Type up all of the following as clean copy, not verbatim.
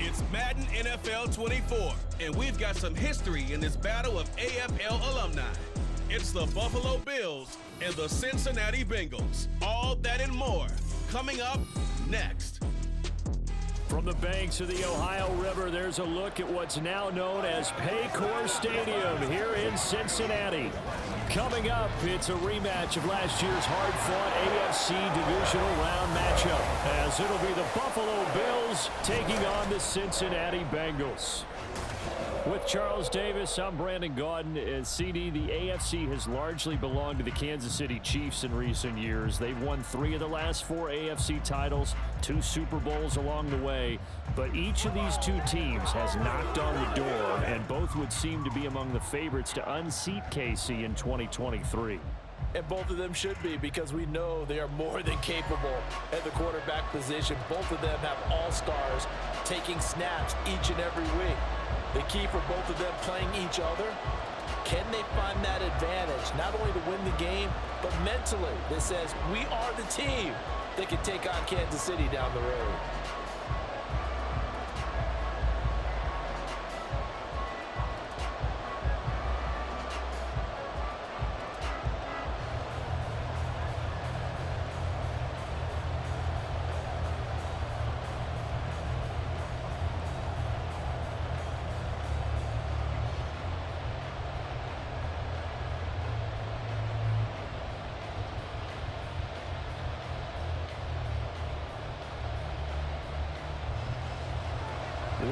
It's Madden NFL 24, and we've got some history in this battle of AFL alumni. It's the Buffalo Bills and the Cincinnati Bengals. All that and more coming up next. From the banks of the Ohio River, there's a look at what's now known as Paycor Stadium here in Cincinnati. Coming up, it's a rematch of last year's hard-fought AFC divisional round matchup, as it'll be the Buffalo Bills taking on the Cincinnati Bengals. With Charles Davis, I'm Brandon Gaudin. CD, the AFC has largely belonged to the Kansas City Chiefs in recent years. They've won 3 of the last 4 AFC titles, 2 Super Bowls along the way. But each of these 2 teams has knocked on the door, and both would seem to be among the favorites to unseat KC in 2023. And both of them should be, because we know they are more than capable at the quarterback position. Both of them have all-stars taking snaps each and every week. The key for both of them playing each other, can they find that advantage, not only to win the game, but mentally that says we are the team that can take on Kansas City down the road.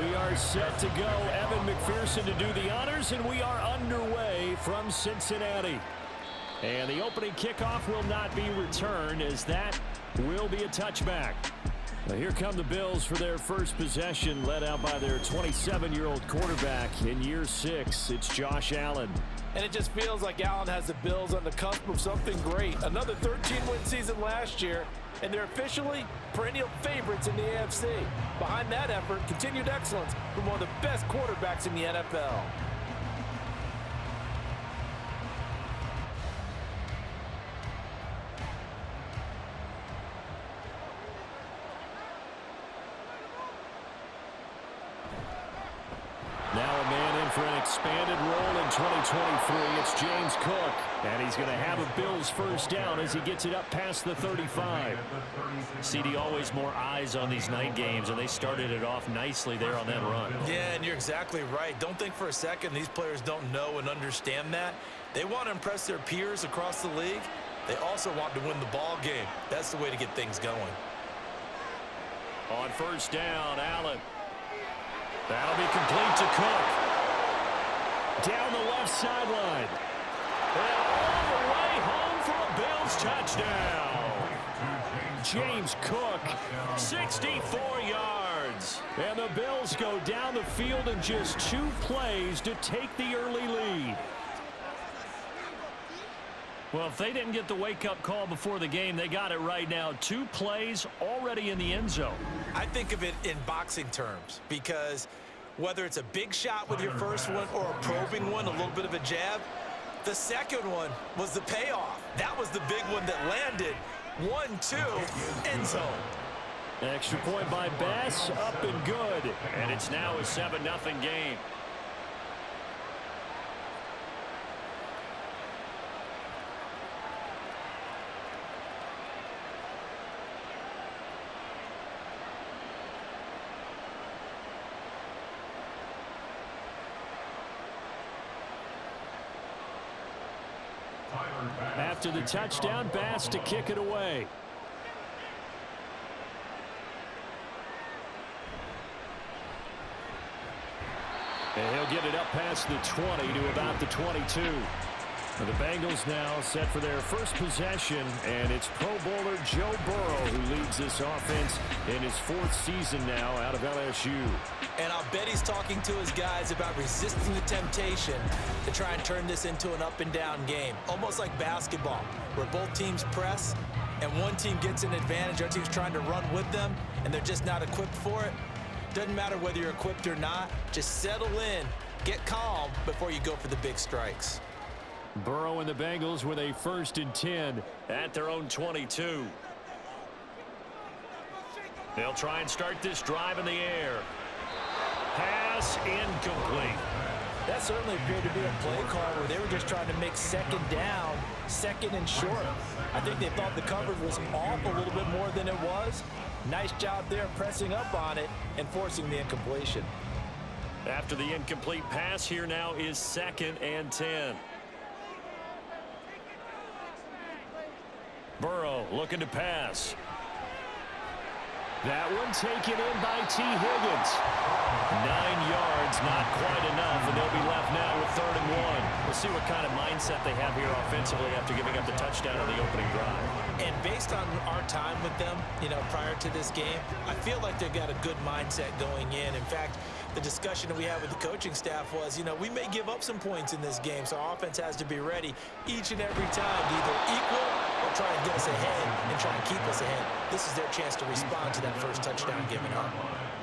We are set to go. Evan McPherson to do the honors, and we are underway from Cincinnati. And the opening kickoff will not be returned, as that will be a touchback. Now here come the Bills for their first possession, led out by their 27-year-old quarterback in year 6. It's Josh Allen. And it just feels like Allen has the Bills on the cusp of something great. Another 13-win season last year, and they're officially perennial favorites in the AFC. Behind that effort, continued excellence from one of the best quarterbacks in the NFL. Now a man in for an expanded role in 2023. It's James Cook. And he's going to have a Bills first down as he gets it up past the 35. CD, always more eyes on these night games, and they started it off nicely there on that run. Yeah, and you're exactly right. Don't think for a second these players don't know and understand that. They want to impress their peers across the league. They also want to win the ball game. That's the way to get things going. On first down, Allen. That'll be complete to Cook. Down the left sideline. And all the way home for a Bills touchdown. James Cook, 64 yards. And the Bills go down the field in just 2 plays to take the early lead. Well, if they didn't get the wake-up call before the game, they got it right now. 2 plays already in the end zone. I think of it in boxing terms, because whether it's a big shot with your first one or a probing one, a little bit of a jab, the second one was the payoff. That was the big one that landed. 1-2, end zone. Extra point by Bass, up and good. And it's now a 7-0 game. After the touchdown, Bass to kick it away. And he'll get it up past the 20 to about the 22. And the Bengals now set for their first possession, and it's Pro Bowler Joe Burrow who leads this offense in his 4th season now out of LSU. And I'll bet he's talking to his guys about resisting the temptation to try and turn this into an up-and-down game, almost like basketball, where both teams press and one team gets an advantage, our team's trying to run with them, and they're just not equipped for it. Doesn't matter whether you're equipped or not, just settle in, get calm before you go for the big strikes. Burrow and the Bengals with a 1st and 10 at their own 22. They'll try and start this drive in the air. pass incomplete. That certainly appeared to be a play call where they were just trying to make second down, second and short. I think they thought the coverage was off a little bit more than it was. Nice job there pressing up on it and forcing the incompletion. After the incomplete pass, here now is 2nd and 10. Burrow looking to pass. That one taken in by T. Higgins. 9 yards, not quite enough, and they'll be left now with 3rd and 1. We'll see what kind of mindset they have here offensively after giving up the touchdown on the opening drive. And based on our time with them, prior to this game, I feel like they've got a good mindset going in. In fact, the discussion that we had with the coaching staff was, we may give up some points in this game, so our offense has to be ready each and every time to either equal or try and get us ahead and try and keep us ahead. This is their chance to respond to that first touchdown given up.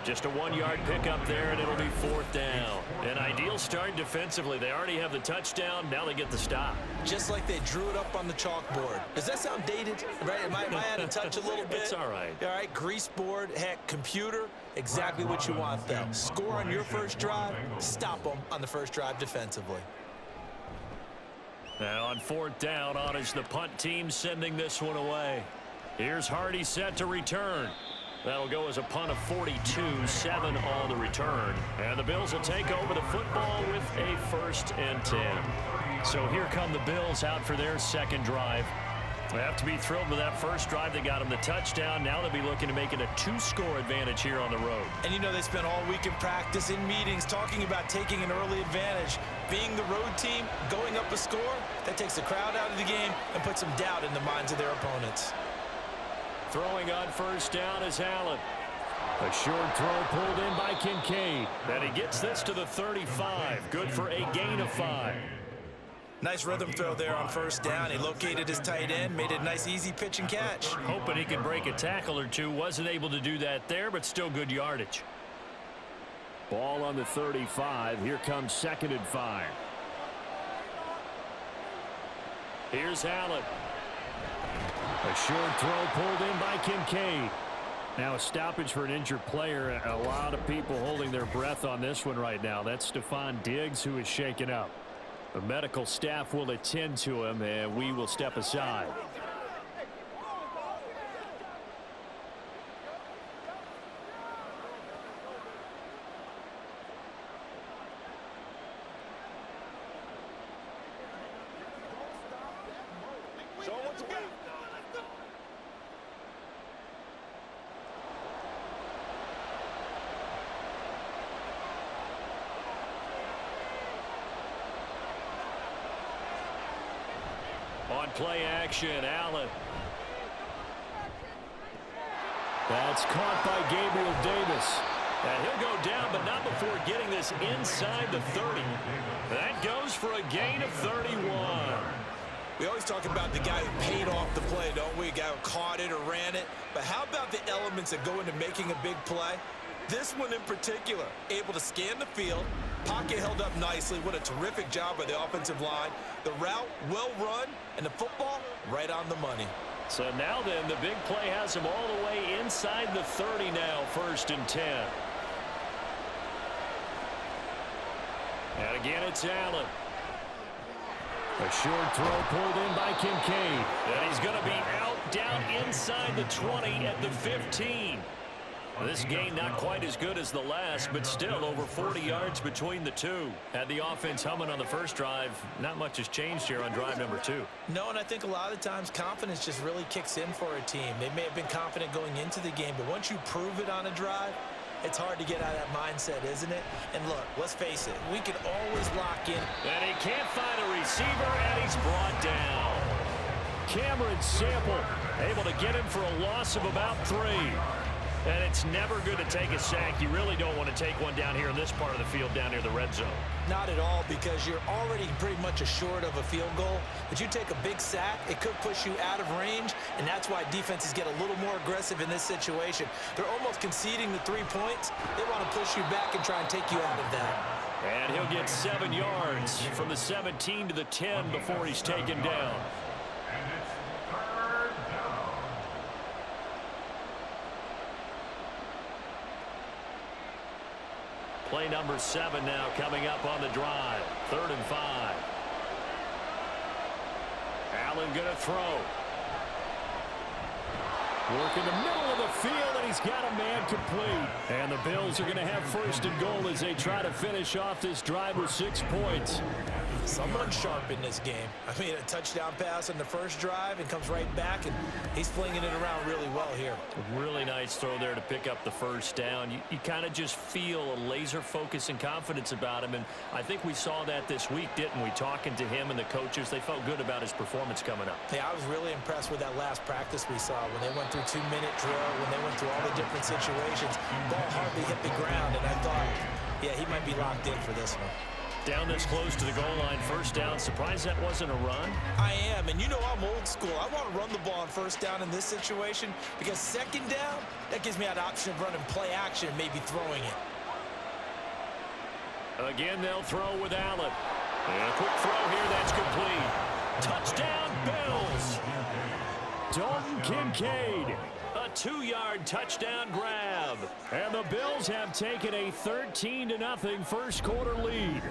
Just a 1-yard pickup there, and it'll be 4th down. An ideal start defensively. They already have the touchdown. Now they get the stop. Just like they drew it up on the chalkboard. Does that sound dated? Right? Am I out of touch a little bit? It's all right. All right, grease board, heck, computer, exactly what you want, though. Score on your first drive, stop them on the first drive defensively. Now on 4th down, on is the punt team sending this one away. Here's Hardy set to return. That'll go as a punt of 42, 7 on the return. And the Bills will take over the football with a 1st and 10. So here come the Bills out for their second drive. They have to be thrilled with that first drive. They got them the touchdown. Now they'll be looking to make it a 2-score advantage here on the road. And they spent all week in practice, in meetings, talking about taking an early advantage. Being the road team, going up a score, that takes the crowd out of the game and puts some doubt in the minds of their opponents. Throwing on 1st down is Allen. A short throw pulled in by Kincaid. And he gets this to the 35. Good for a gain of 5. Nice rhythm throw there on 1st down. He located his tight end, made it a nice easy pitch and catch. Hoping he could break a tackle or two. Wasn't able to do that there, but still good yardage. Ball on the 35. Here comes 2nd and 5. Here's Allen. A short throw pulled in by Kincaid. Now a stoppage for an injured player. A lot of people holding their breath on this one right now. That's Stephon Diggs, who is shaken up. The medical staff will attend to him, and we will step aside. On play action, Allen. That's caught by Gabriel Davis. And he'll go down, but not before getting this inside the 30. That goes for a gain of 31. We always talk about the guy who paid off the play, don't we? A guy who caught it or ran it. But how about the elements that go into making a big play? This one in particular, able to scan the field, pocket held up nicely. What a terrific job by the offensive line. The route well run, and the football right on the money. So now then, the big play has him all the way inside the 30 now, 1st and 10. And again, it's Allen. A short throw pulled in by Kincaid. And he's going to be out down inside the 20 at the 15. This game not quite as good as the last, but still over 40 yards between the two. Had the offense humming on the first drive. Not much has changed here on drive number 2. No, and I think a lot of times confidence just really kicks in for a team. They may have been confident going into the game, but once you prove it on a drive, it's hard to get out of that mindset, isn't it? And look, let's face it, we can always lock in. And he can't find a receiver, and he's brought down. Cameron Sample able to get him for a loss of about 3. And it's never good to take a sack. You really don't want to take one down here in this part of the field, down near the red zone. Not at all, because you're already pretty much assured of a field goal. But you take a big sack, it could push you out of range, and that's why defenses get a little more aggressive in this situation. They're almost conceding the 3 points. They want to push you back and try and take you out of that. And he'll get 7 yards from the 17 to the 10 before he's taken down. Play number 7 now coming up on the drive. 3rd and 5. Allen going to throw. Work in the middle of the field, and he's got a man complete. And the Bills are going to have 1st and goal as they try to finish off this drive with 6 points. Someone sharp in this game. I mean, a touchdown pass on the first drive and comes right back, and he's flinging it around really well here. A really nice throw there to pick up the 1st down. You kind of just feel a laser focus and confidence about him, and I think we saw that this week, didn't we? Talking to him and the coaches, they felt good about his performance coming up. Yeah, I was really impressed with that last practice we saw when they went through 2-minute drill, when they went through all the different situations. Ball hardly hit the ground, and I thought, yeah, he might be locked in for this one. Down this close to the goal line, 1st down. Surprised that wasn't a run? I am, and you know I'm old school. I want to run the ball on 1st down in this situation because 2nd down, that gives me that option of running play action and maybe throwing it. Again, they'll throw with Allen. And a quick throw here, that's complete. Touchdown, Bills! Dalton Kincaid. A 2-yard touchdown grab. And the Bills have taken a 13-0 1st quarter lead.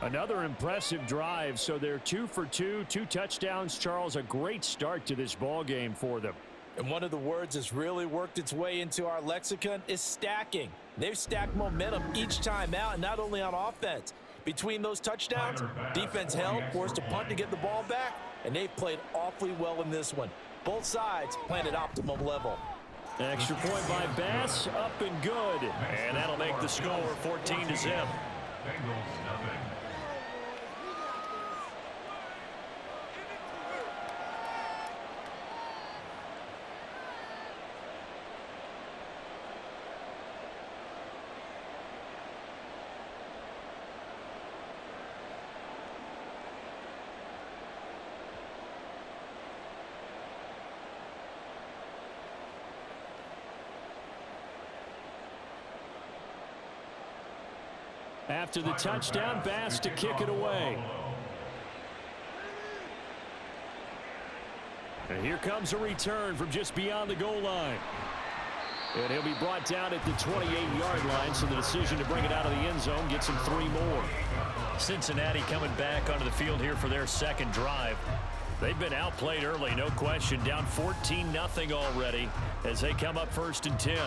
Another impressive drive, so they're 2 for 2, 2 touchdowns. Charles, a great start to this ball game for them. And one of the words that's really worked its way into our lexicon is stacking. They've stacked momentum each time out, and not only on offense. Between those touchdowns, defense held, forced a punt to get the ball back, and they've played awfully well in this one. Both sides playing at optimum level. Extra point by Bass, up and good. And that'll make the score 14-0. After the touchdown, Bass to kick it away. And here comes a return from just beyond the goal line. And he'll be brought down at the 28-yard line, so the decision to bring it out of the end zone gets him 3 more. Cincinnati coming back onto the field here for their 2nd drive. They've been outplayed early, no question. Down 14-0 already as they come up 1st and 10.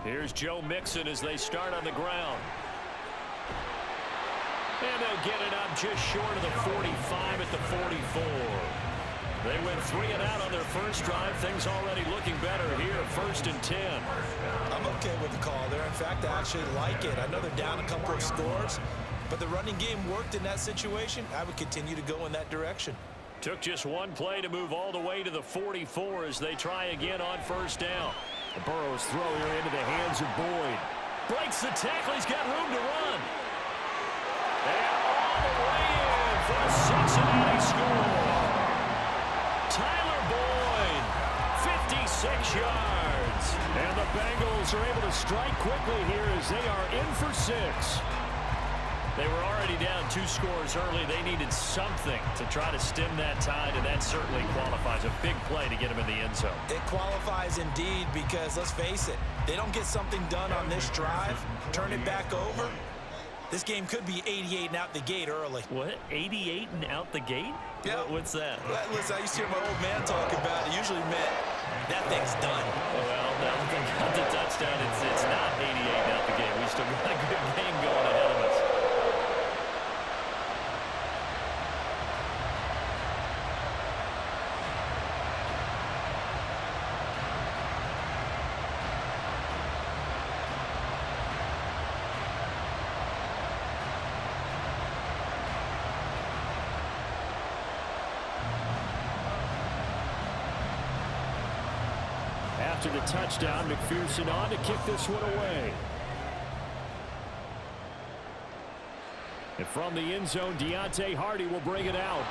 Here's Joe Mixon as they start on the ground. And they'll get it up just short of the 45 at the 44. They went 3 and out on their first drive. Things already looking better here. 1st and 10. I'm okay with the call there. In fact, I actually like it. I know they're down a couple of scores, but the running game worked in that situation. I would continue to go in that direction. Took just one play to move all the way to the 44 as they try again on 1st down. Burrow's throw here into the hands of Boyd. Breaks the tackle. He's got room to run. And all the way in for a Cincinnati score. Tyler Boyd, 56 yards. And the Bengals are able to strike quickly here as they are in for 6. They were already down 2 scores early. They needed something to try to stem that tide, and that certainly qualifies. A big play to get them in the end zone. It qualifies indeed because, let's face it, they don't get something done on this drive, turn it back over, this game could be 88 and out the gate early. What? 88 and out the gate? Yeah. What's that? Listen, I used to hear my old man talk about it. Usually meant that thing's done. Well, now that they got the touchdown, it's not 88 and out the gate. We still got a good game going ahead of us. After the touchdown, McPherson on to kick this one away. And from the end zone, Deontay Hardy will bring it out.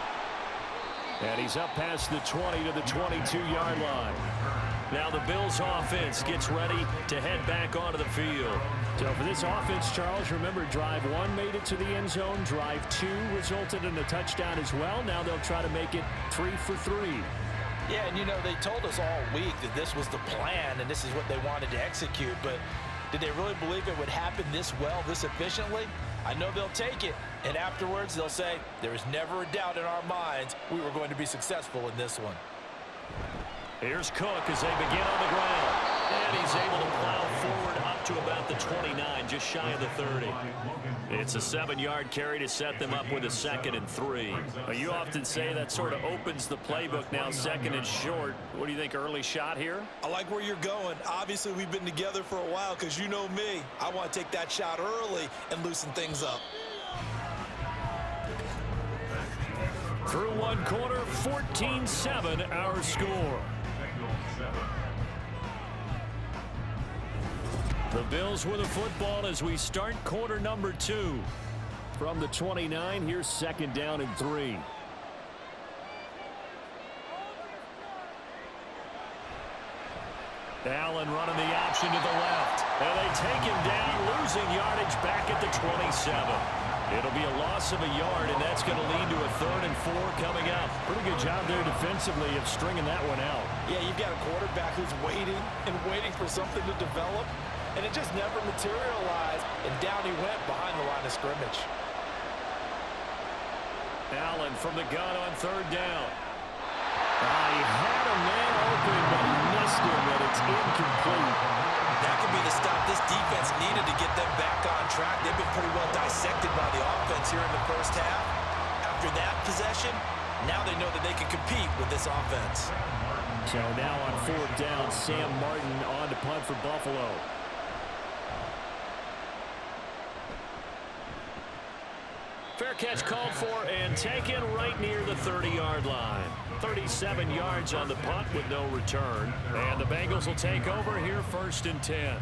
And he's up past the 20 to the 22-yard line. Now the Bills offense gets ready to head back onto the field. So for this offense, Charles, remember drive 1 made it to the end zone. Drive 2 resulted in a touchdown as well. Now they'll try to make it 3 for 3. Yeah, and you know, they told us all week that this was the plan and this is what they wanted to execute, but did they really believe it would happen this well, this efficiently? I know they'll take it, and afterwards they'll say, there was never a doubt in our minds we were going to be successful in this one. Here's Cook as they begin on the ground. And he's able to plow forward up to about the 29, just shy of the 30. It's a 7-yard carry to set them up with a 2nd and 3. You often say that sort of opens the playbook now, 2nd and short. What do you think, early shot here? I like where you're going. Obviously, we've been together for a while because you know me. I want to take that shot early and loosen things up. Through 1 quarter, 14-7 our score. The Bills with the football as we start quarter number 2. From the 29, here's 2nd down and 3. Allen running the option to the left. And they take him down, losing yardage back at the 27. It'll be a loss of a yard, and that's going to lead to a 3rd and 4 coming up. Pretty good job there defensively of stringing that one out. Yeah, you've got a quarterback who's waiting and waiting for something to develop, and it just never materialized, and down he went behind the line of scrimmage. Allen from the gun on 3rd down. He had a man open, but he missed him, and it's incomplete. That could be the stop this defense needed to get them back on track. They've been pretty well dissected by the offense here in the first half. After that possession, now they know that they can compete with this offense. So now on 4th down, Sam Martin on to punt for Buffalo. Fair catch called for and taken right near the 30-yard line. 37 yards on the punt with no return. And the Bengals will take over here 1st and 10.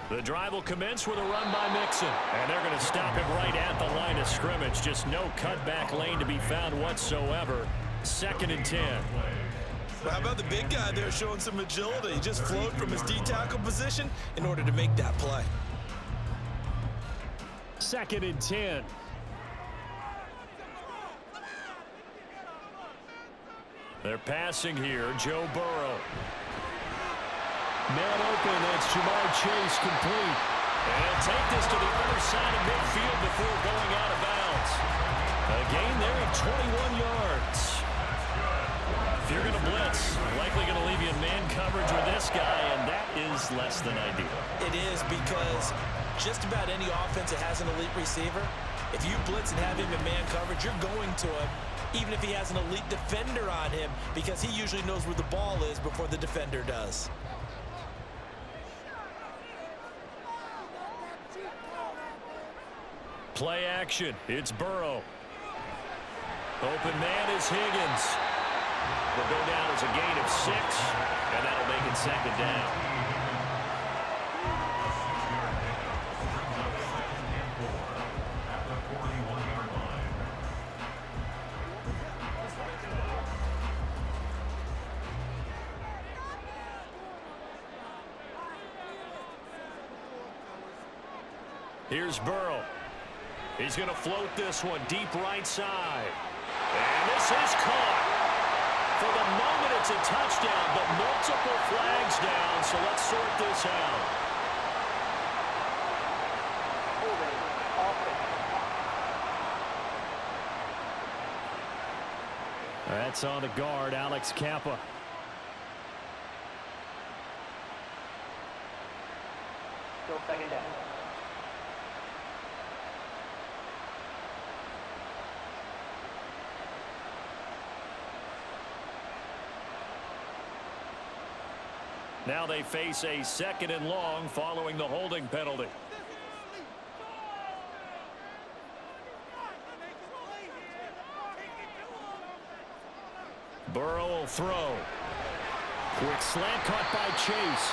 The drive will commence with a run by Mixon. And they're going to stop him right at the line of scrimmage. Just no cutback lane to be found whatsoever. 2nd and 10. Well, how about the big guy there showing some agility? He just flowed from his D-tackle position in order to make that play. 2nd and 10. They're passing here. Joe Burrow. Man open, that's Jamar Chase complete. And he'll take this to the other side of midfield before going out of bounds. A gain there of 21 yards. If you're going to blitz, likely going to leave you in man coverage with this guy, and that is less than ideal. It is, because just about any offense that has an elite receiver, if you blitz and have him in man coverage, you're going to him, even if he has an elite defender on him, because he usually knows where the ball is before the defender does. Play action. It's Burrow. Open man is Higgins. Will go down as a gain of 6, and that'll make it 2nd down. Here's Burrow. He's going to float this one deep right side. And this is caught. For the moment, it's a touchdown, but multiple flags down, so let's sort this out. That's on the guard, Alex Kappa. Still 2nd down. Now they face a 2nd and long following the holding penalty. Burrow will throw. Quick slant caught by Chase.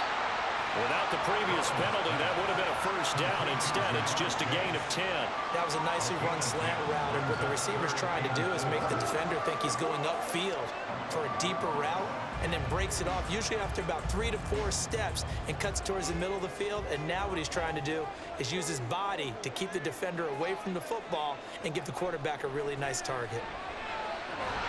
Without the previous penalty, that would have been a first down. Instead, it's just a gain of 10. That was a nicely run slant route, and what the receiver's trying to do is make the defender think he's going upfield for a deeper route, and then breaks it off, usually after about 3 to 4 steps, and cuts towards the middle of the field. And now what he's trying to do is use his body to keep the defender away from the football and give the quarterback a really nice target.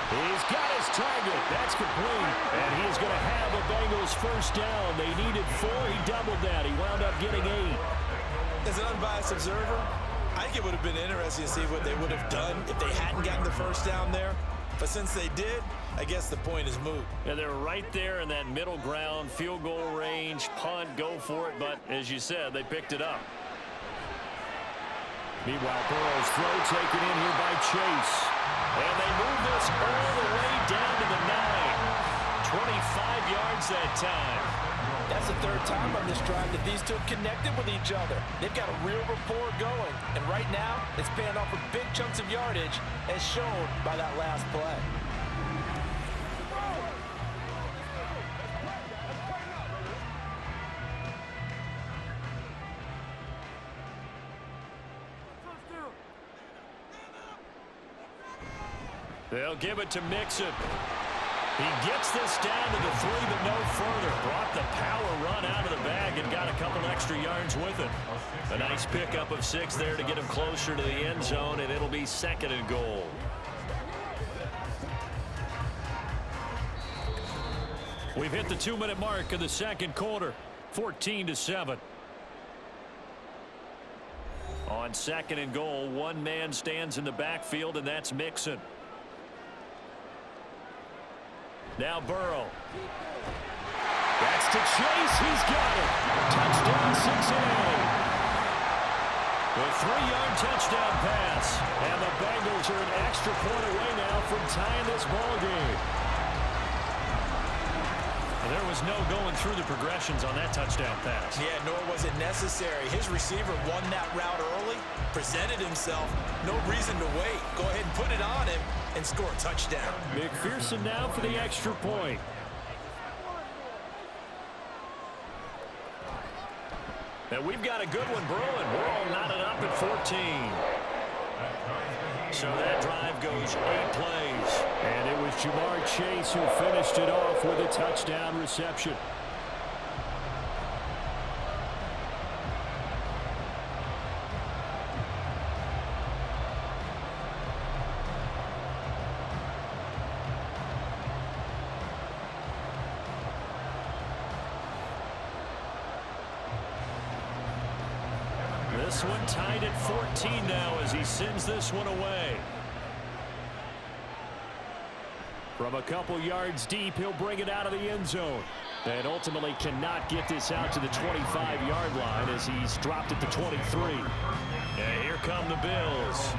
He's got his target. That's complete. And he is going to have a Bengals first down. They needed 4. He doubled that. He wound up getting 8. As an unbiased observer, I think it would have been interesting to see what they would have done if they hadn't gotten the first down there. But since they did, I guess the point is moot. Yeah, they're right there in that middle ground, field goal range, punt, go for it. But as you said, they picked it up. Meanwhile, Burrow's throw taken in here by Chase. And they move this all the way down to the 9. 25 yards that time. That's the third time on this drive that these two have connected with each other. They've got a real rapport going. And right now, it's paying off with big chunks of yardage, as shown by that last play. They'll give it to Mixon. He gets this down to the 3, but no further. Brought the power run out of the bag and got a couple extra yards with it. A nice pickup of 6 there to get him closer to the end zone, and it'll be 2nd and goal. We've hit the 2-minute mark of the second quarter. 14-7. On 2nd and goal, one man stands in the backfield, and that's Mixon. Now Burrow. That's to Chase. He's got it. Touchdown, Cincinnati. The 3-yard touchdown pass. And the Bengals are an extra point away now from tying this ball game. And there was no going through the progressions on that touchdown pass. Yeah, nor was it necessary. His receiver won that route early, presented himself. No reason to wait. Go ahead and put it on him and score a touchdown. McPherson now for the extra point. And we've got a good one brewing. We're all knotted up at 14. So that drive goes 8 plays. And it was Jamar Chase who finished it off with a touchdown reception. This one tied at 14 now as he sends this one away. From a couple yards deep, he'll bring it out of the end zone. And ultimately cannot get this out to the 25-yard line as he's dropped at the 23. And here come the Bills.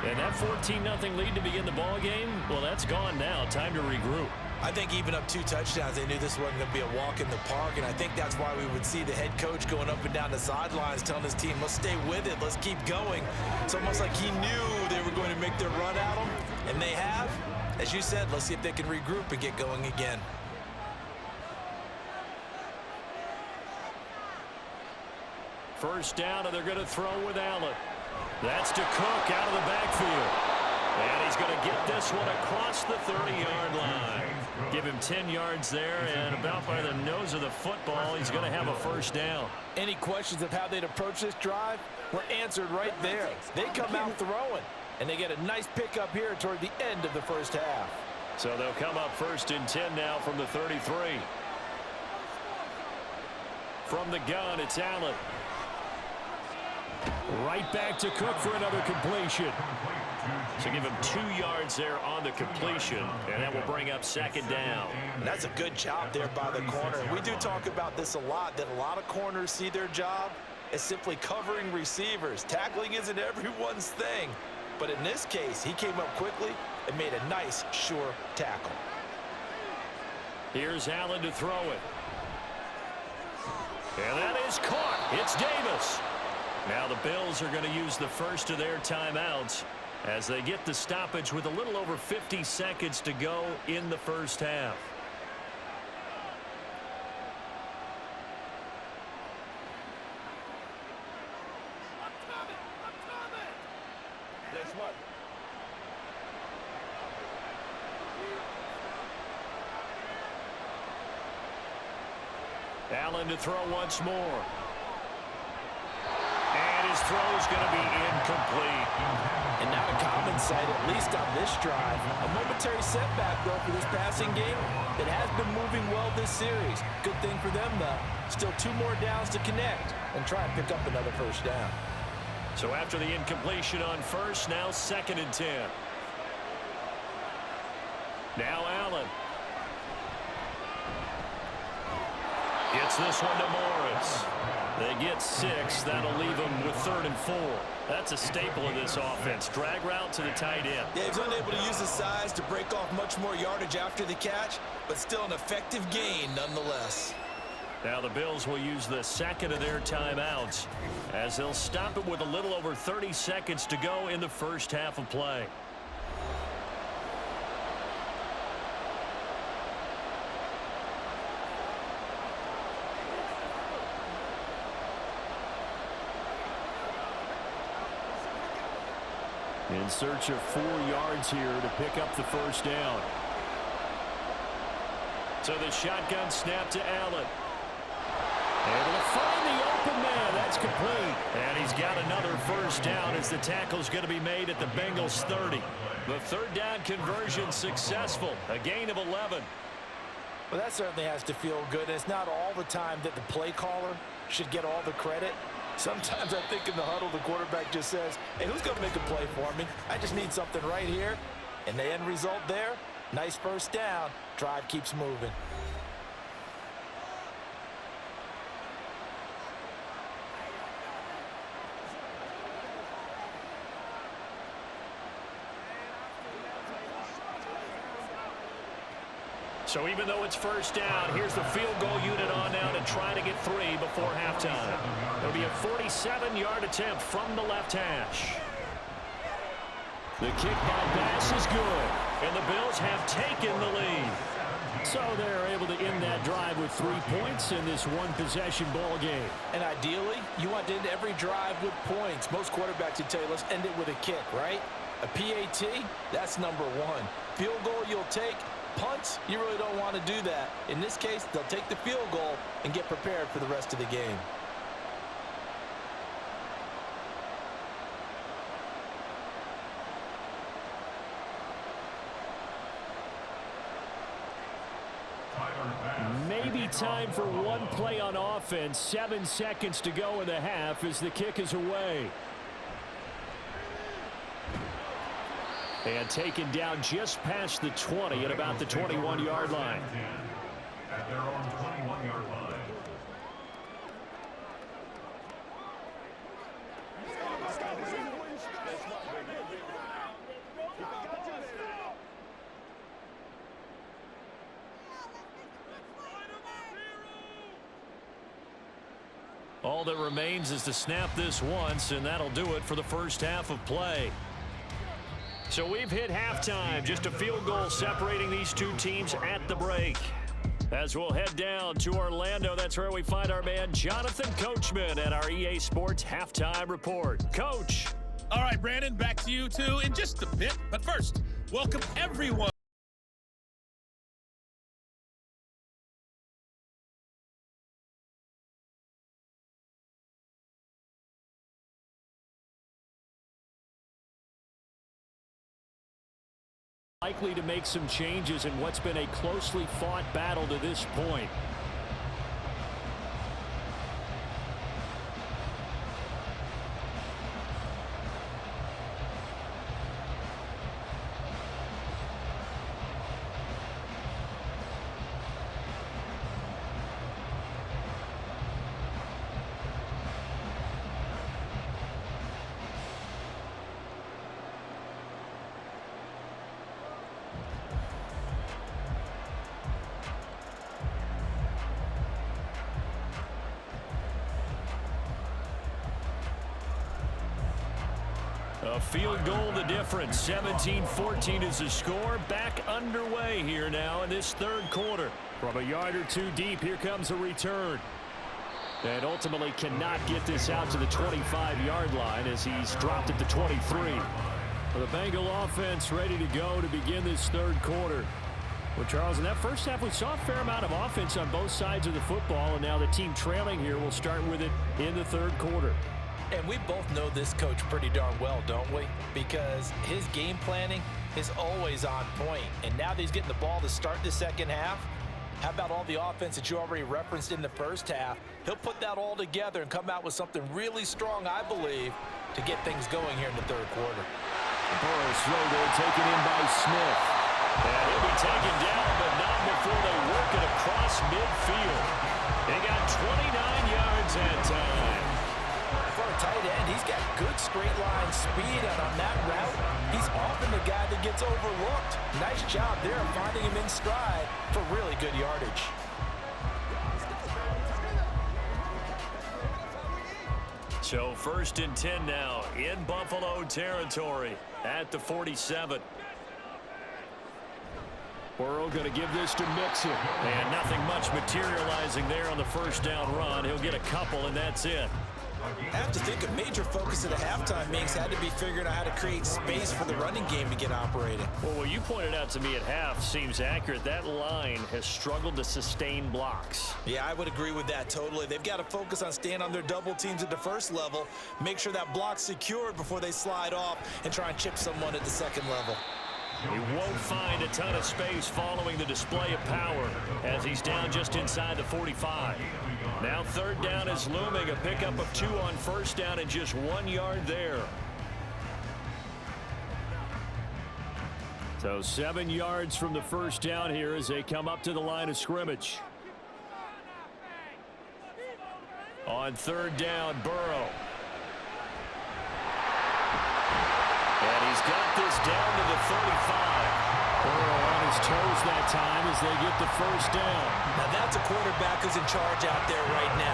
And that 14-0 lead to begin the ball game, well, that's gone now. Time to regroup. I think even up 2 touchdowns, they knew this wasn't going to be a walk in the park, and I think that's why we would see the head coach going up and down the sidelines telling his team, let's stay with it, let's keep going. It's almost like he knew they were going to make their run at him, and they have. As you said, let's see if they can regroup and get going again. First down, and they're going to throw with Allen. That's to Cook out of the backfield. And he's going to get this one across the 30-yard line. Give him 10 yards there, and about by the nose of the football, he's going to have a first down. Any questions of how they'd approach this drive were answered right there. They come out throwing, and they get a nice pickup here toward the end of the first half. So they'll come up 1st and 10 now from the 33. From the gun, it's Allen. Right back to Cook for another completion. So give him 2 yards there on the completion, and that will bring up 2nd down. And that's a good job there by the corner. We do talk about this a lot, that a lot of corners see their job as simply covering receivers. Tackling isn't everyone's thing. But in this case, he came up quickly and made a nice, sure tackle. Here's Allen to throw it. And that is caught. It's Davis. Now the Bills are going to use the first of their timeouts. as they get the stoppage with a little over 50 seconds to go in the first half. Allen to throw once more. And his throw is going to be incomplete. And not a common sight, at least on this drive. A momentary setback, though, for this passing game that has been moving well this series. Good thing for them, though. Still 2 more downs to connect and try and pick up another first down. So after the incompletion on first, now 2nd and 10. Now Allen. Gets this one to Morris. They get 6. That'll leave them with 3rd and 4. That's a staple of this offense. Drag route to the tight end. Yeah, he's unable to use his size to break off much more yardage after the catch, but still an effective gain nonetheless. Now the Bills will use the 2nd of their timeouts as they'll stop it with a little over 30 seconds to go in the first half of play. In search of 4 yards here to pick up the first down. So the shotgun snap to Allen. Able to find the open man. That's complete. And he's got another first down as the tackle's going to be made at the Bengals 30. The 3rd down conversion successful. A gain of 11. Well, that certainly has to feel good. It's not all the time that the play caller should get all the credit. Sometimes I think in the huddle, the quarterback just says, hey, who's going to make a play for me? I just need something right here. And the end result there, nice first down. Drive keeps moving. So even though it's first down, here's the field goal unit on now to try to get 3 before halftime. There'll be a 47-yard attempt from the left hash. The kick by Bass is good, and the Bills have taken the lead. So they're able to end that drive with 3 points in this one-possession ball game. And ideally, you want to end every drive with points. Most quarterbacks would tell you, let's end it with a kick, right? A PAT, that's number 1. Field goal you'll take. Punts, you really don't want to do that. In this case, they'll take the field goal and get prepared for the rest of the game. Maybe time for one play on offense. 7 seconds to go in the half as the kick is away. And taken down just past the 20 at about the 21-yard line. At their own 21-yard line. All that remains is to snap this once, and that'll do it for the first half of play. So we've hit halftime, just a field goal separating these two teams at the break. As we'll head down to Orlando, that's where we find our man Jonathan Coachman at our EA Sports Halftime Report. Coach. All right, Brandon, back to you two in just a bit. But first, welcome everyone. Likely to make some changes in what's been a closely fought battle to this point. A field goal the difference. 17-14 is the score. Back underway here now in this third quarter. From a yard or two deep, here comes a return. And ultimately cannot get this out to the 25-yard line as he's dropped at the 23. The Bengal offense ready to go to begin this third quarter. Well, Charles, in that first half, we saw a fair amount of offense on both sides of the football, and now the team trailing here will start with it in the third quarter. And we both know this coach pretty darn well, don't we? Because his game planning is always on point. And now that he's getting the ball to start the second half, how about all the offense that you already referenced in the first half? He'll put that all together and come out with something really strong, I believe, to get things going here in the third quarter. Burrow's throw there taken in by Smith. And he'll be taken down, but not before they work it across midfield. They got 29 yards that time. For a tight end, he's got good straight line speed, and on that route, he's often the guy that gets overlooked. Nice job there of finding him in stride for really good yardage. So 1st and 10 now in Buffalo territory at the 47. Burrow going to give this to Mixon. And nothing much materializing there on the first down run. He'll get a couple, and that's it. I have to think a major focus of the halftime meetings had to be figuring out how to create space for the running game to get operating. Well, what you pointed out to me at half seems accurate. That line has struggled to sustain blocks. Yeah, I would agree with that totally. They've got to focus on staying on their double teams at the first level, make sure that block's secured before they slide off and try and chip someone at the second level. He won't find a ton of space following the display of power as he's down just inside the 45. Now third down is looming, a pickup of 2 on first down and just 1 yard there. So 7 yards from the first down here as they come up to the line of scrimmage. On third down, Burrow. And he's got this down to the 35. Burrow on his toes that time as they get the first down. Now that's a quarterback who's in charge out there right now.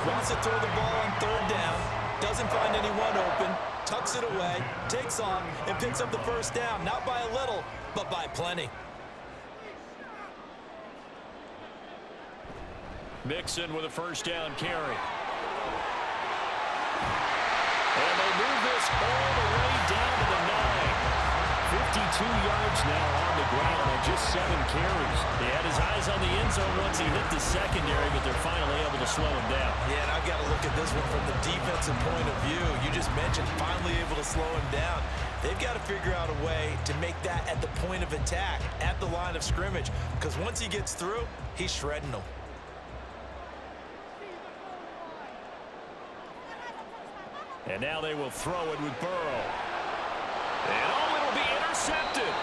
Wants to throw the ball on third down, doesn't find anyone open, tucks it away, takes off, and picks up the first down. Not by a little, but by plenty. Mixon with a first down carry. And they move this all the way down to the 9. 52 yards now on the ground and just 7 carries. He had his eyes on the end zone once he hit the secondary, but they're finally able to slow him down. Yeah, and I've got to look at this one from the defensive point of view. You just mentioned finally able to slow him down. They've got to figure out a way to make that at the point of attack, at the line of scrimmage, because once he gets through, he's shredding them. And now they will throw it with Burrow. And it'll be intercepted.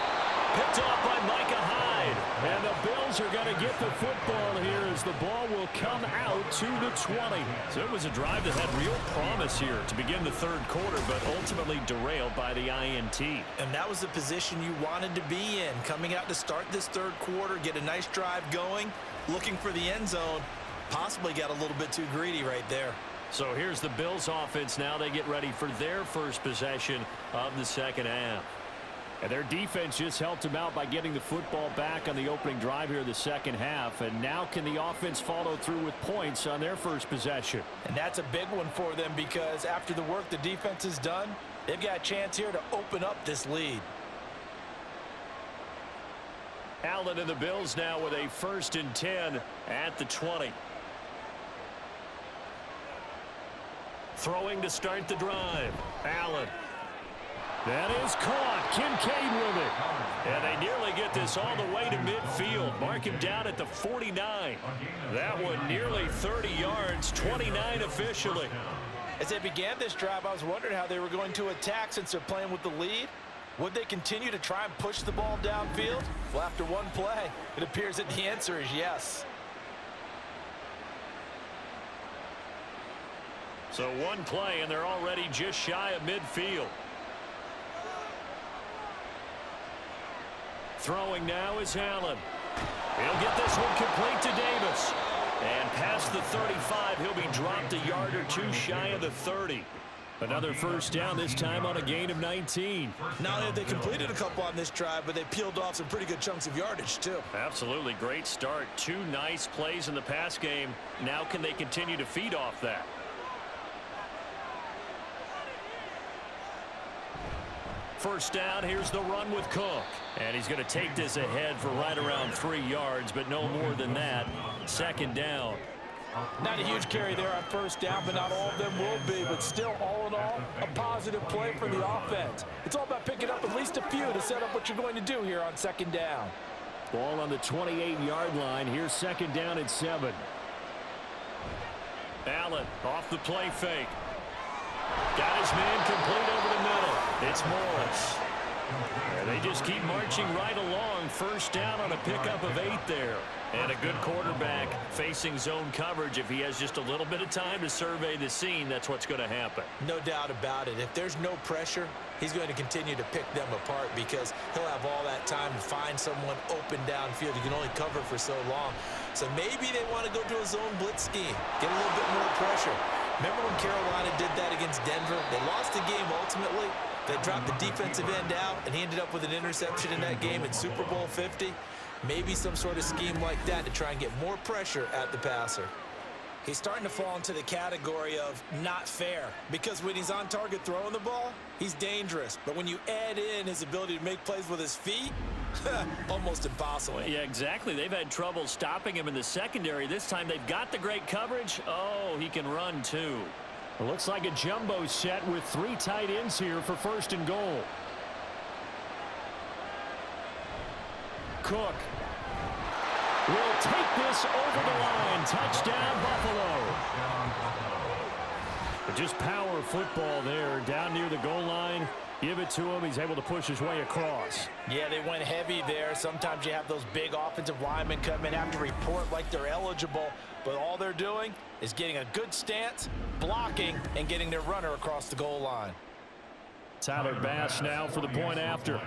Picked off by Micah Hyde. And the Bills are going to get the football here as the ball will come out to the 20. So it was a drive that had real promise here to begin the third quarter, but ultimately derailed by the INT. And that was the position you wanted to be in. Coming out to start this third quarter, get a nice drive going, looking for the end zone. Possibly got a little bit too greedy right there. So here's the Bills offense now. They get ready for their first possession of the second half. And their defense just helped them out by getting the football back on the opening drive here in the second half. And now can the offense follow through with points on their first possession? And that's a big one for them because after the work the defense has done, they've got a chance here to open up this lead. Allen and the Bills now with a 1st and 10 at the 20. Throwing to start the drive. Allen. That is caught. Kincaid with it. And they nearly get this all the way to midfield. Mark him down at the 49. That one nearly 30 yards, 29 officially. As they began this drive, I was wondering how they were going to attack since they're playing with the lead. Would they continue to try and push the ball downfield? Well, after one play, it appears that the answer is yes. So one play, and they're already just shy of midfield. Throwing now is Allen. He'll get this one complete to Davis. And past the 35, he'll be dropped a yard or two shy of the 30. Another first down, this time on a gain of 19. Not only have they completed a couple on this drive, but they peeled off some pretty good chunks of yardage, too. Absolutely great start. 2 nice plays in the pass game. Now can they continue to feed off that? First down, here's the run with Cook. And he's going to take this ahead for right around 3 yards, but no more than that. Second down. Not a huge carry there on first down, but not all of them will be. But still, all in all, a positive play for the offense. It's all about picking up at least a few to set up what you're going to do here on second down. Ball on the 28-yard line. Here's second down at 7. Allen off the play fake. Got his man complete over the middle. It's Morris. And they just keep marching right along. First down on a pickup of 8 there. And a good quarterback facing zone coverage. If he has just a little bit of time to survey the scene, that's what's going to happen. No doubt about it. If there's no pressure, he's going to continue to pick them apart because he'll have all that time to find someone open downfield. He can only cover for so long. So maybe they want to go to a zone blitz scheme, get a little bit more pressure. Remember when Carolina did that against Denver? They lost the game ultimately. They dropped the defensive end out, and he ended up with an interception in that game in Super Bowl 50. Maybe some sort of scheme like that to try and get more pressure at the passer. He's starting to fall into the category of not fair because when he's on target throwing the ball, he's dangerous. But when you add in his ability to make plays with his feet, almost impossible. Yeah, exactly. They've had trouble stopping him in the secondary. This time they've got the great coverage. Oh, he can run too. It looks like a jumbo set with 3 tight ends here for first and goal. Cook will take this over the line. Touchdown, Buffalo. Just power football there down near the goal line. Give it to him. He's able to push his way across. Yeah, they went heavy there. Sometimes you have those big offensive linemen come in, have to report like they're eligible, but all they're doing is getting a good stance, blocking, and getting their runner across the goal line. Tyler Bass now for the point after.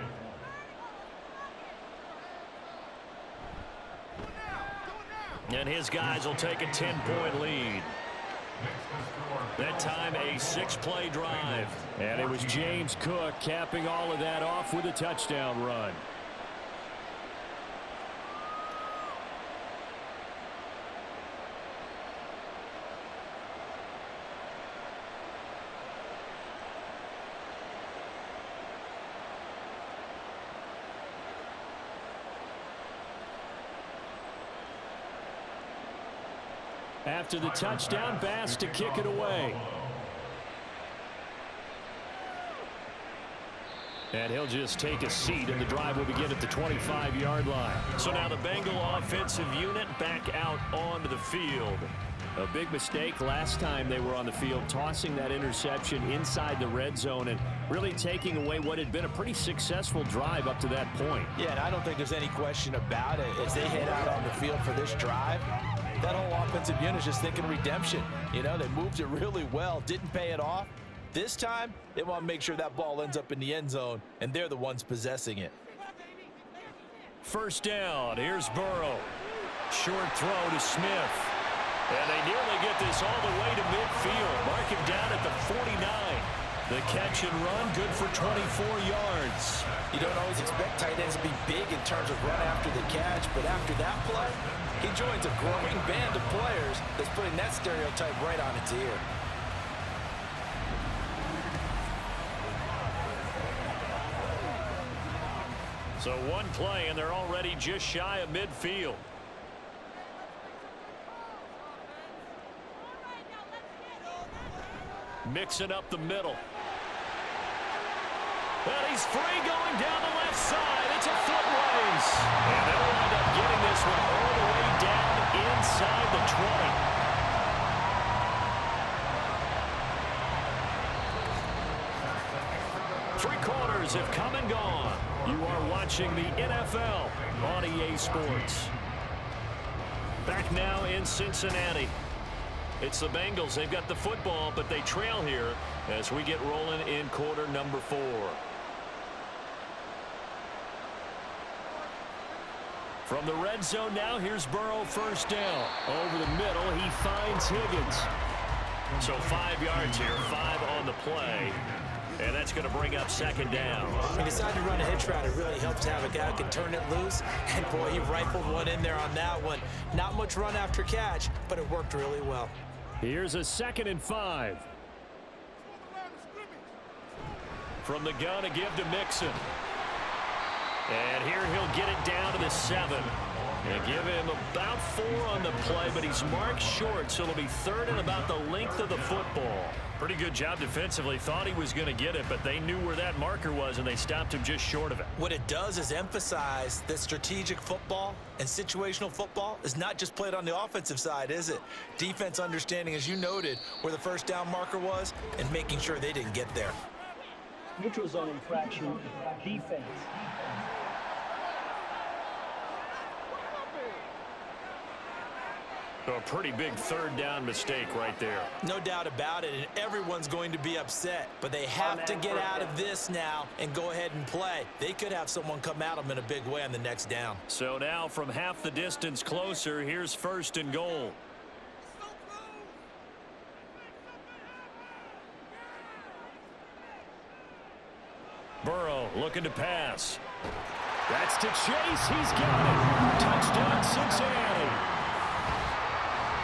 And his guys will take a 10-point lead. That time a 6-play drive. And it was James Cook capping all of that off with a touchdown run. After the touchdown, Bass to kick it away. And he'll just take a seat, and the drive will begin at the 25-yard line. So now the Bengal offensive unit back out onto the field. A big mistake last time they were on the field, tossing that interception inside the red zone and really taking away what had been a pretty successful drive up to that point. Yeah, and I don't think there's any question about it. As they head out on the field for this drive, that whole offensive unit is just thinking redemption. You know, they moved it really well, didn't pay it off. This time, they want to make sure that ball ends up in the end zone, and they're the ones possessing it. First down, here's Burrow. Short throw to Smith. And they nearly get this all the way to midfield. Mark him down at the 49. The catch and run, good for 24 yards. You don't always expect tight ends to be big in terms of run after the catch, but after that play, he joins a growing band of players that's putting that stereotype right on its ear. So one play, and they're already just shy of midfield. Mixing up the middle. And he's free going down the left side. It's a foot race. And they'll wind up getting this one all the way down inside the 20. 3 quarters have come and gone. You are watching the NFL on EA Sports. Back now in Cincinnati. It's the Bengals. They've got the football, but they trail here as we get rolling in quarter number 4. From the red zone now, here's Burrow first down. Over the middle, he finds Higgins. So 5 yards here, 5 on the play. And that's going to bring up second down. He decided to run a hitch route. It really helps to have a guy who can turn it loose. And, boy, he rifled one in there on that one. Not much run after catch, but it worked really well. Here's a 2nd and 5. From the gun, a give to Mixon. And here he'll get it down to the 7. And give him about 4 on the play, but he's marked short, so it'll be 3rd and about the length of the football. Pretty good job defensively. Thought he was going to get it, but they knew where that marker was, and they stopped him just short of it. What it does is emphasize that strategic football and situational football is not just played on the offensive side, is it? Defense understanding, as you noted, where the first down marker was and making sure they didn't get there. Neutral zone infraction, defense. So a pretty big 3rd down mistake right there. No doubt about it, and everyone's going to be upset. But they have to get out of this now and go ahead and play. They could have someone come at them in a big way on the next down. So now from half the distance closer, here's 1st and goal. Burrow looking to pass. That's to Chase. He's got it. Touchdown, Cincinnati.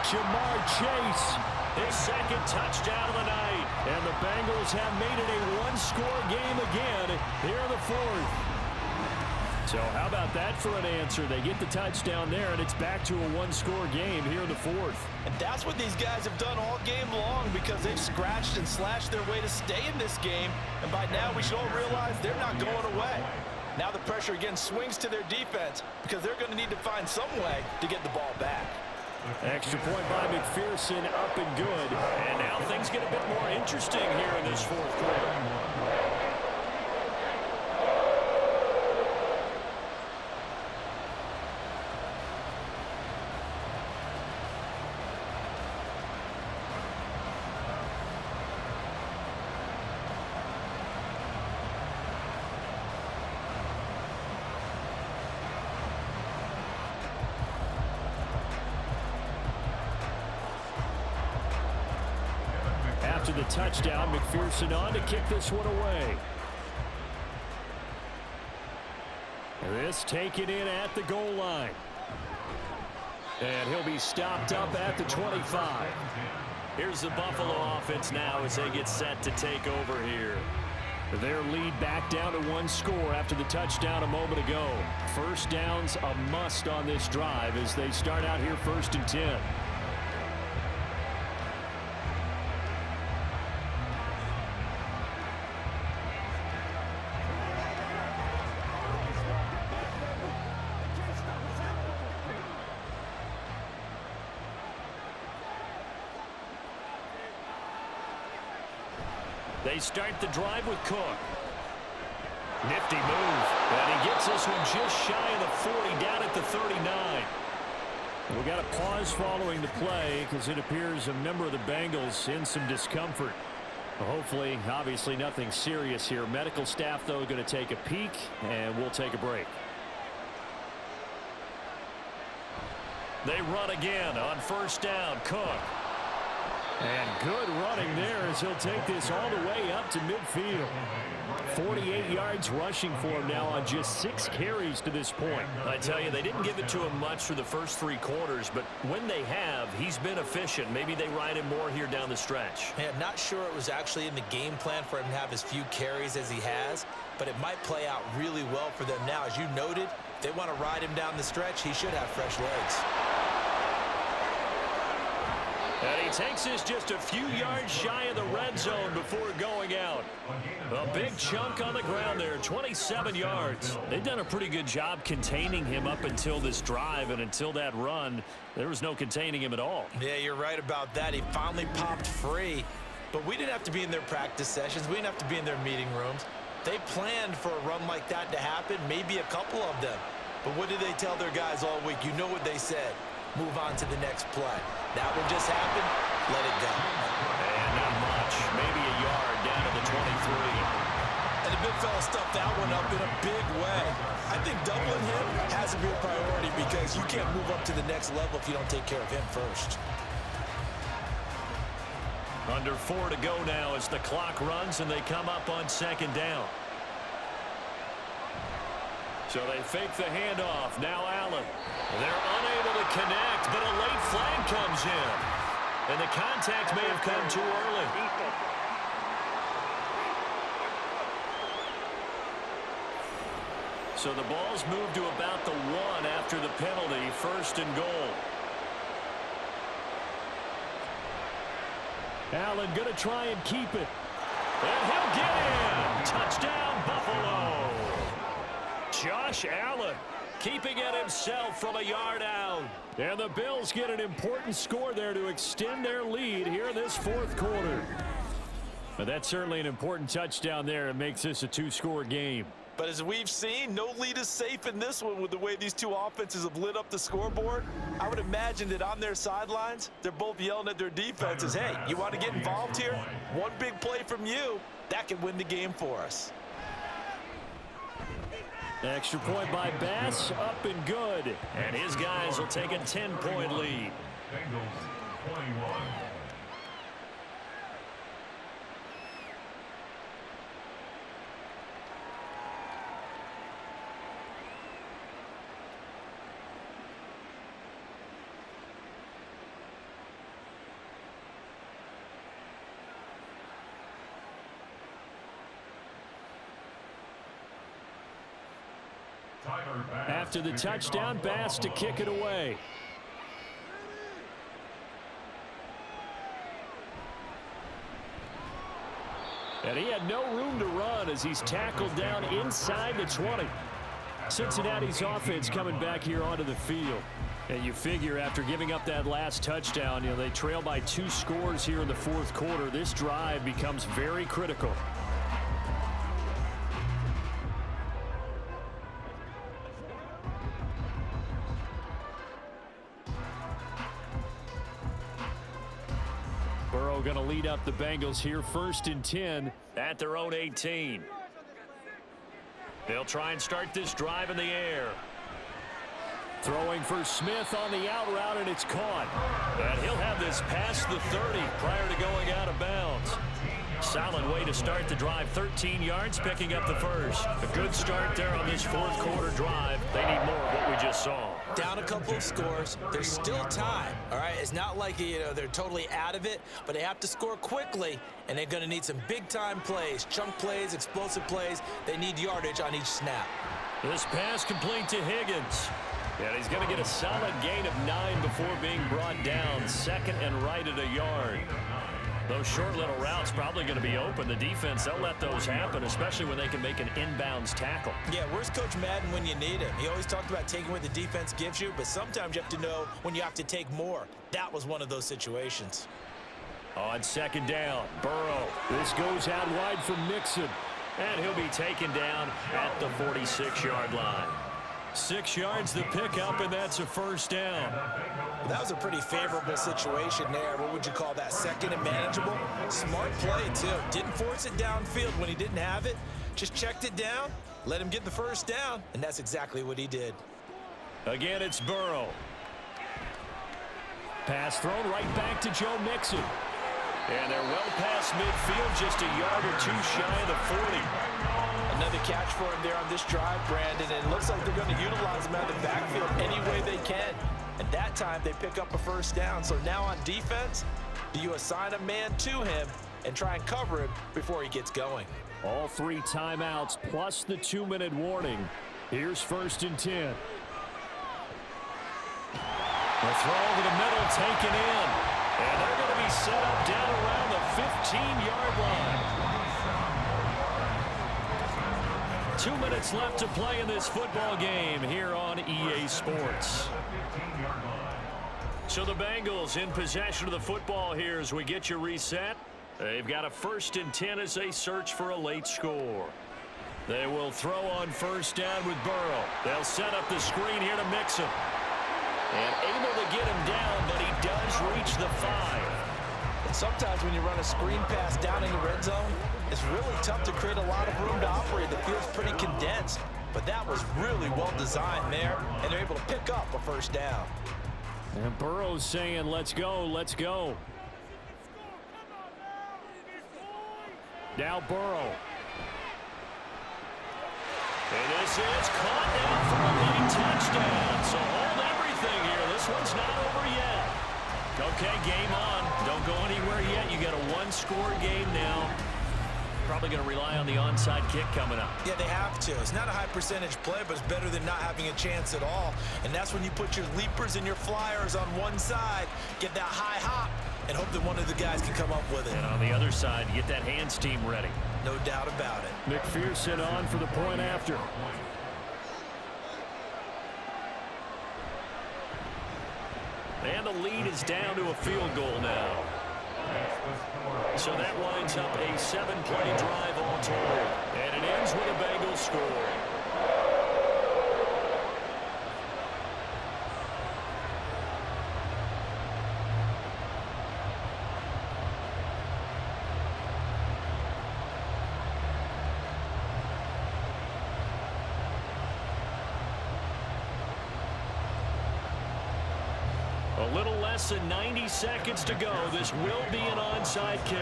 Jamar Chase, his 2nd touchdown of the night. And the Bengals have made it a 1-score game again here in the 4th. So how about that for an answer? They get the touchdown there, and it's back to a 1-score game here in the 4th. And that's what these guys have done all game long, because they've scratched and slashed their way to stay in this game. And by now, we should all realize they're not going away. Now the pressure again swings to their defense, because they're going to need to find some way to get the ball back. Extra point by McPherson, up and good. And now things get a bit more interesting here in this 4th quarter. After the touchdown, McPherson on to kick this one away. This taken in at the goal line. And he'll be stopped up at the 25. Here's the Buffalo offense now as they get set to take over here. Their lead back down to 1 score after the touchdown a moment ago. 1st down's a must on this drive as they start out here 1st and 10. They start the drive with Cook. Nifty move. And he gets this one just shy of the 40, down at the 39. We got a pause following the play because it appears a member of the Bengals in some discomfort. Hopefully, obviously nothing serious here. Medical staff, though, going to take a peek, and we'll take a break. They run again on 1st down. Cook. And good running there as he'll take this all the way up to midfield. 48 yards rushing for him now on just 6 carries to this point. I tell you, they didn't give it to him much for the first 3 quarters, but when they have, he's been efficient. Maybe they ride him more here down the stretch. Yeah, not sure it was actually in the game plan for him to have as few carries as he has, but it might play out really well for them now. As you noted, if they want to ride him down the stretch, he should have fresh legs. And he takes this just a few yards shy of the red zone before going out. A big chunk on the ground there, 27 yards. They've done a pretty good job containing him up until this drive, and until that run, there was no containing him at all. Yeah, you're right about that. He finally popped free, but we didn't have to be in their practice sessions. We didn't have to be in their meeting rooms. They planned for a run like that to happen, maybe a couple of them. But what did they tell their guys all week? You know what they said. Move on to the next play. That one just happened. Let it go. And not much. Maybe a yard down to the 23. And the big fella stuffed that one up in a big way. I think doubling him has to be a priority because you can't move up to the next level if you don't take care of him first. Under 4 to go now as the clock runs and they come up on second down. So they fake the handoff. Now Allen. They're unable to connect, but a late flag comes in. And the contact may have come too early. So the ball's moved to about the 1 after the penalty, 1st and goal. Allen going to try and keep it. And he'll get in. Touchdown, Buffalo. Josh Allen keeping it himself from a yard out. And the Bills get an important score there to extend their lead here in this 4th quarter. But that's certainly an important touchdown there. It makes this a 2-score game. But as we've seen, no lead is safe in this one with the way these two offenses have lit up the scoreboard. I would imagine that on their sidelines, they're both yelling at their defenses, hey, you want to get involved here? One big play from you, that could win the game for us. Extra point by Bass, up and good. And his guys will take a 10-point lead. Bengals 21. After the touchdown, Bass to kick it away. And he had no room to run as he's tackled down inside the 20. Cincinnati's offense coming back here onto the field. And you figure after giving up that last touchdown, they trail by 2 scores here in the 4th quarter. This drive becomes very critical. Going to lead up the Bengals here, 1st and 10 at their own 18. They'll try and start this drive in the air. Throwing for Smith on the out route, and it's caught. And he'll have this past the 30 prior to going out of bounds. Solid way to start the drive. 13 yards, picking up the first. A good start there on this 4th quarter drive. They need more of what we just saw. Down a couple of scores. There's still time, all right? It's not like, they're totally out of it, but they have to score quickly, and they're going to need some big-time plays, chunk plays, explosive plays. They need yardage on each snap. This pass complete to Higgins. And he's going to get a solid gain of 9 before being brought down. 2nd and right at a yard. Those short little routes probably going to be open. The defense, they'll let those happen, especially when they can make an inbounds tackle. Yeah, where's Coach Madden when you need him? He always talked about taking what the defense gives you, but sometimes you have to know when you have to take more. That was one of those situations. On 2nd down, Burrow. This goes out wide for Mixon. And he'll be taken down at the 46-yard line. 6 yards the pickup, and that's a 1st down. That was a pretty favorable situation there. What would you call that? 2nd and manageable? Smart play, too. Didn't force it downfield when he didn't have it. Just checked it down, let him get the 1st down, and that's exactly what he did. Again, it's Burrow. Pass thrown right back to Joe Mixon. And they're well past midfield, just a yard or 2 shy of the 40. Another catch for him there on this drive, Brandon, and it looks like they're going to utilize him out of the backfield any way they can. And that time they pick up a 1st down. So now on defense, do you assign a man to him and try and cover him before he gets going? All 3 timeouts plus the 2-minute warning. Here's 1st and 10. The throw over the middle taken in. And they're going to be set up down around the 15-yard line. 2 minutes left to play in this football game here on EA Sports. So the Bengals in possession of the football here as we get you reset. They've got a 1st and 10 as they search for a late score. They will throw on 1st down with Burrow. They'll set up the screen here to Mixon. And able to get him down, but he does reach the 5. And sometimes when you run a screen pass down in the red zone, it's really tough to create a lot of room to operate. The field's pretty condensed, but that was really well designed there, and they're able to pick up a 1st down. And Burrow's saying, let's go, let's go. Now Burrow. And this is caught down for a late touchdown. So hold everything here. This one's not over yet. Okay, game on. Don't go anywhere yet. You got a one-score game now. Probably going to rely on the onside kick coming up. Yeah, they have to. It's not a high percentage play, but it's better than not having a chance at all. And that's when you put your leapers and your flyers on one side, get that high hop, and hope that one of the guys can come up with it. And on the other side, get that hands team ready. No doubt about it. McPherson on for the point after. And the lead is down to a field goal now. So that winds up a 7-play drive all told. And it ends with a Bengals score. A little less than 90 seconds to go. This will be an onside kick.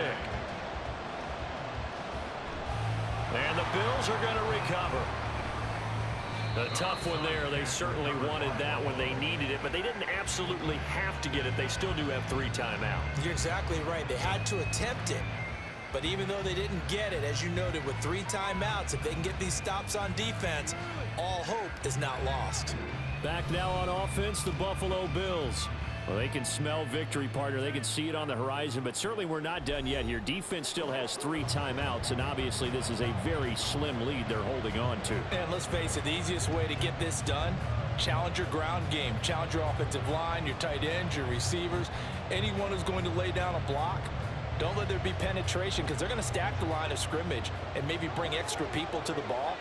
And the Bills are going to recover. A tough one there. They certainly wanted that when they needed it, but they didn't absolutely have to get it. They still do have 3 timeouts. You're exactly right. They had to attempt it. But even though they didn't get it, as you noted, with 3 timeouts, if they can get these stops on defense, all hope is not lost. Back now on offense, the Buffalo Bills. Well, they can smell victory, partner. They can see it on the horizon, but certainly we're not done yet here. Defense still has 3 timeouts, and obviously this is a very slim lead they're holding on to. And let's face it, the easiest way to get this done, challenge your ground game. Challenge your offensive line, your tight ends, your receivers, anyone who's going to lay down a block. Don't let there be penetration because they're going to stack the line of scrimmage and maybe bring extra people to the ball.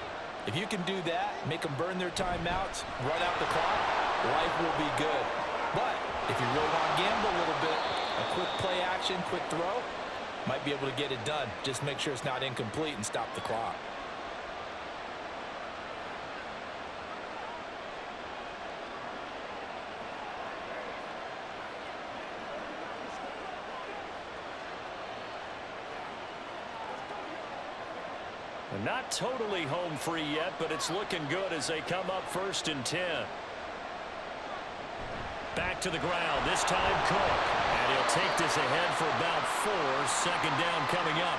If you can do that, make them burn their timeouts, run out the clock, life will be good. But if you really want to gamble a little bit, a quick play action, quick throw, might be able to get it done. Just make sure it's not incomplete and stop the clock. Not totally home free yet, but it's looking good as they come up 1st and 10. Back to the ground, this time Cook. And he'll take this ahead for about 4. 2nd down coming up.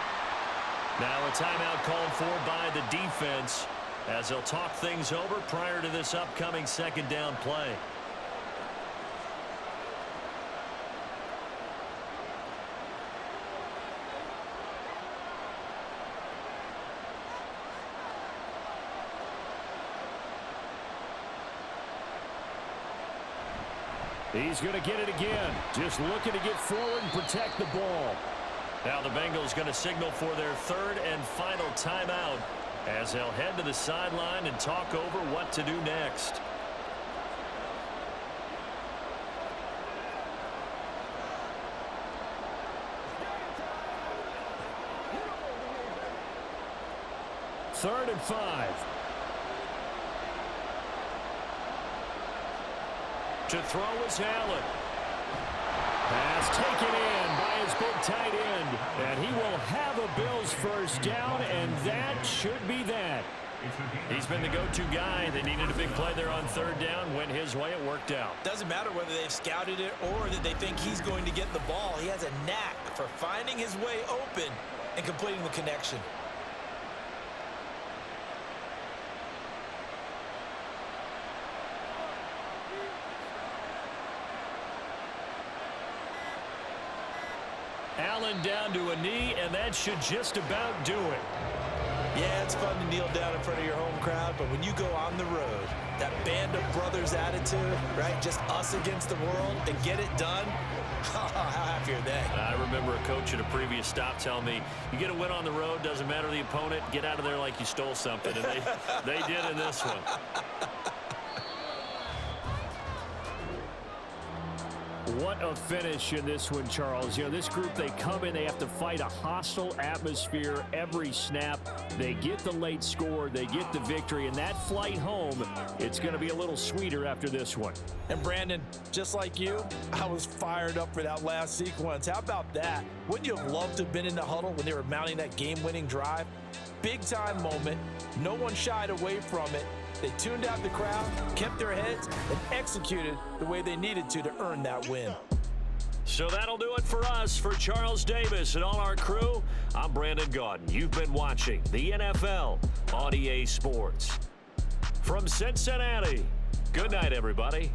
Now a timeout called for by the defense as they'll talk things over prior to this upcoming 2nd down play. He's going to get it again. Just looking to get forward and protect the ball. Now the Bengals going to signal for their 3rd and final timeout as they'll head to the sideline and talk over what to do next. Third and 5. To throw is Allen. Pass taken in by his big tight end. And he will have a Bills first down, and that should be that. He's been the go-to guy. They needed a big play there on 3rd down. Went his way. It worked out. Doesn't matter whether they've scouted it or that they think he's going to get the ball. He has a knack for finding his way open and completing the connection. Allen down to a knee, and that should just about do it. Yeah, it's fun to kneel down in front of your home crowd, but when you go on the road, that band of brothers attitude, right, just us against the world, and get it done, how happy are they? I remember a coach at a previous stop telling me, you get a win on the road, doesn't matter the opponent, get out of there like you stole something, and they did in this one. What a finish in this one, Charles. You know, this group, they come in, they have to fight a hostile atmosphere every snap. They get the late score, they get the victory, and that flight home, it's going to be a little sweeter after this one. And Brandon, just like you, I was fired up for that last sequence. How about that? Wouldn't you have loved to have been in the huddle when they were mounting that game-winning drive? Big-time moment. No one shied away from it. They tuned out the crowd, kept their heads, and executed the way they needed to earn that win. So that'll do it for us. For Charles Davis and all our crew, I'm Brandon Gaudin. You've been watching the NFL on EA Sports. From Cincinnati, good night, everybody.